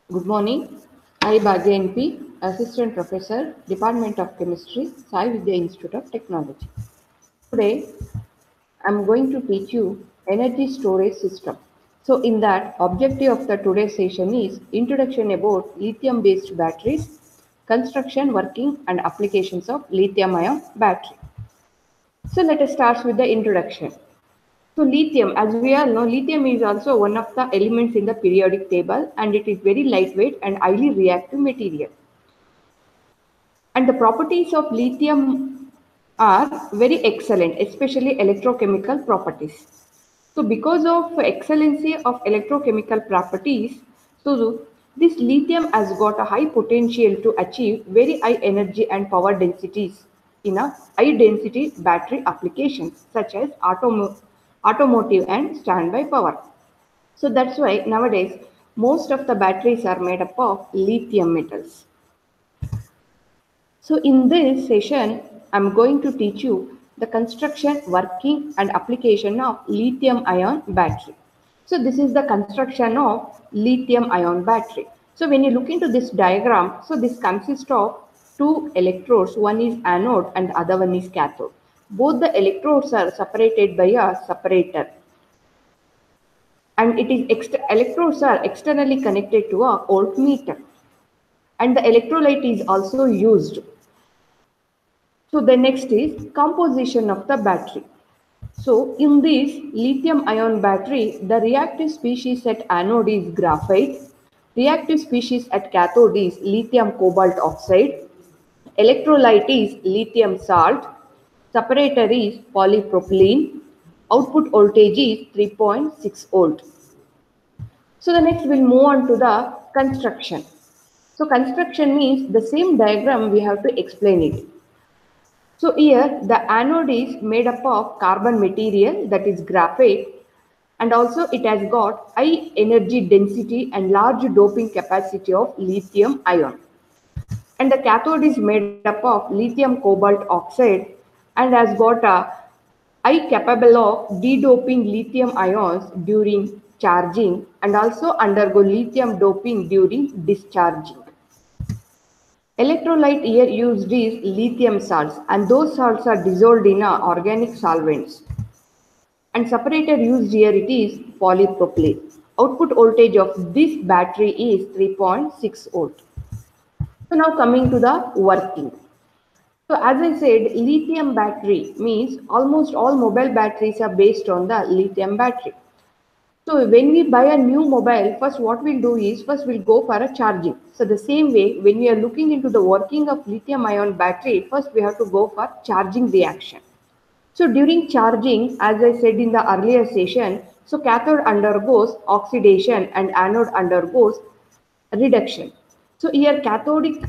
Good morning. I Bhagya NP, Assistant Professor, Department of Chemistry, Sai Vidya Institute of Technology. Today, I'm going to teach you energy storage system. So, in that, objective of the today's session is introduction about lithium-based batteries, construction, working, and applications of lithium-ion battery. So, let us start with the introduction. So lithium, as we all know, lithium is also one of the elements in the periodic table and it is very lightweight and highly reactive material. And the properties of lithium are very excellent, especially electrochemical properties. So because of excellency of electrochemical properties, so this lithium has got a high potential to achieve very high energy and power densities in a high density battery applications such as automotive and standby power. So that's why nowadays most of the batteries are made up of lithium metals. So in this session, I'm going to teach you the construction, working and application of lithium ion battery. So this is the construction of lithium ion battery. So when you look into this diagram, so this consists of two electrodes, one is anode and other one is cathode. Both the electrodes are separated by a separator and it is electrodes are externally connected to a voltmeter and the electrolyte is also used. So the next is composition of the battery. So in this lithium ion battery, the reactive species at anode is graphite, reactive species at cathode is lithium cobalt oxide, electrolyte is lithium salt, separator is polypropylene, output voltage is 3.6 volt. So the next we'll move on to the construction. So construction means the same diagram we have to explain it. So here the anode is made up of carbon material that is graphite and also it has got high energy density and large doping capacity of lithium ion. And the cathode is made up of lithium cobalt oxide and has got a high capable of de-doping lithium ions during charging and also undergo lithium doping during discharging. Electrolyte here used is lithium salts and those salts are dissolved in organic solvents. And separator used here it is polypropylene. Output voltage of this battery is 3.6 volt. So now coming to the working. So as I said, lithium battery means almost all mobile batteries are based on the lithium battery. So when we buy a new mobile, first what we'll do is first we'll go for a charging. So the same way when we are looking into the working of lithium ion battery, first we have to go for charging reaction. So during charging, as I said in the earlier session, so cathode undergoes oxidation and anode undergoes reduction. So here cathodic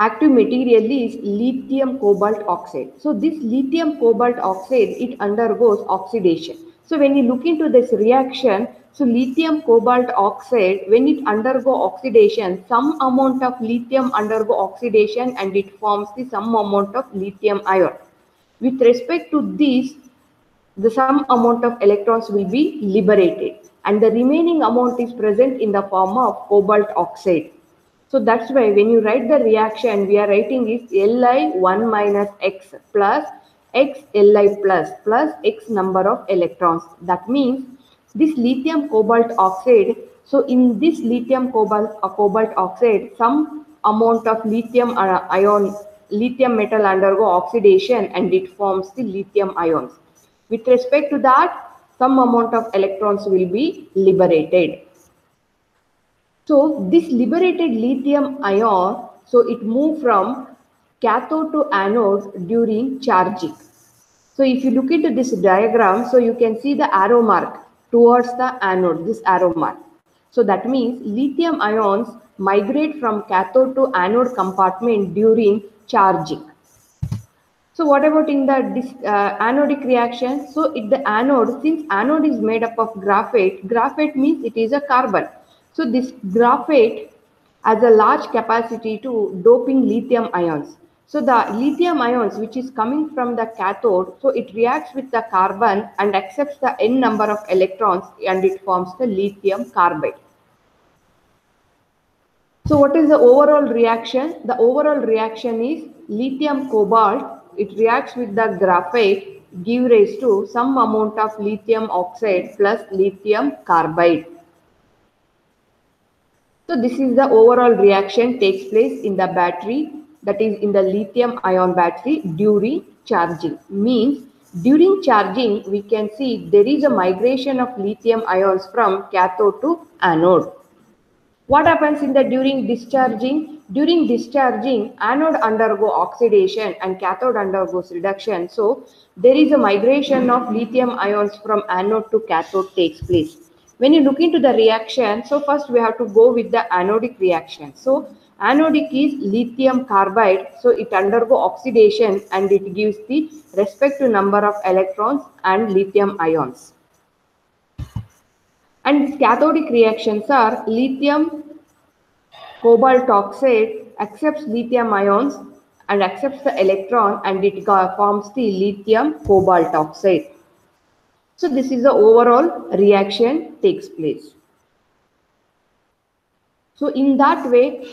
active material is lithium cobalt oxide. So this lithium cobalt oxide, it undergoes oxidation. So when you look into this reaction, so lithium cobalt oxide, when it undergo oxidation, some amount of lithium undergo oxidation and it forms the some amount of lithium ion. With respect to this, the some amount of electrons will be liberated and the remaining amount is present in the form of cobalt oxide. So that's why when you write the reaction, we are writing is Li1 minus X plus X Li plus X number of electrons. That means this lithium cobalt oxide, so in this lithium cobalt oxide, some amount of lithium ion, lithium metal undergo oxidation and it forms the lithium ions. With respect to that, some amount of electrons will be liberated. So this liberated lithium ion, so it moves from cathode to anode during charging. So if you look into this diagram, so you can see the arrow mark towards the anode, this arrow mark. So that means lithium ions migrate from cathode to anode compartment during charging. So what about in the anodic reaction? So the anode, since anode is made up of graphite, graphite means it is a carbon. So this graphite has a large capacity to doping lithium ions. So the lithium ions which is coming from the cathode, so it reacts with the carbon and accepts the n number of electrons and it forms the lithium carbide. So what is the overall reaction? The overall reaction is lithium cobalt. It reacts with the graphite, give rise to some amount of lithium oxide plus lithium carbide. So this is the overall reaction takes place in the battery, that is in the lithium ion battery during charging. Means during charging we can see there is a migration of lithium ions from cathode to anode. What happens in the during discharging? During discharging, anode undergo oxidation and cathode undergoes reduction. So there is a migration of lithium ions from anode to cathode takes place. When you look into the reaction, so first we have to go with the anodic reaction. So anodic is lithium carbide, so it undergo oxidation and it gives the respective number of electrons and lithium ions. And cathodic reactions are lithium cobalt oxide accepts lithium ions and accepts the electron and it forms the lithium cobalt oxide. So this is the overall reaction takes place. So in that way,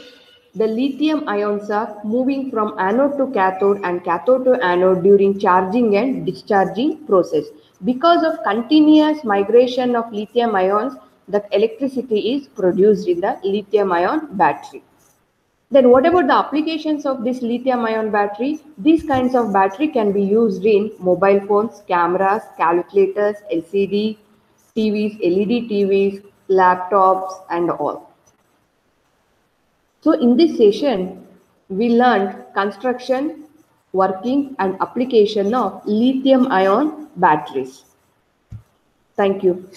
the lithium ions are moving from anode to cathode and cathode to anode during charging and discharging process. Because of continuous migration of lithium ions, that electricity is produced in the lithium ion battery. Then what about the applications of this lithium ion battery? These kinds of battery can be used in mobile phones, cameras, calculators, LCD, TVs, LED TVs, laptops and all. So in this session, we learned construction, working and application of lithium ion batteries. Thank you.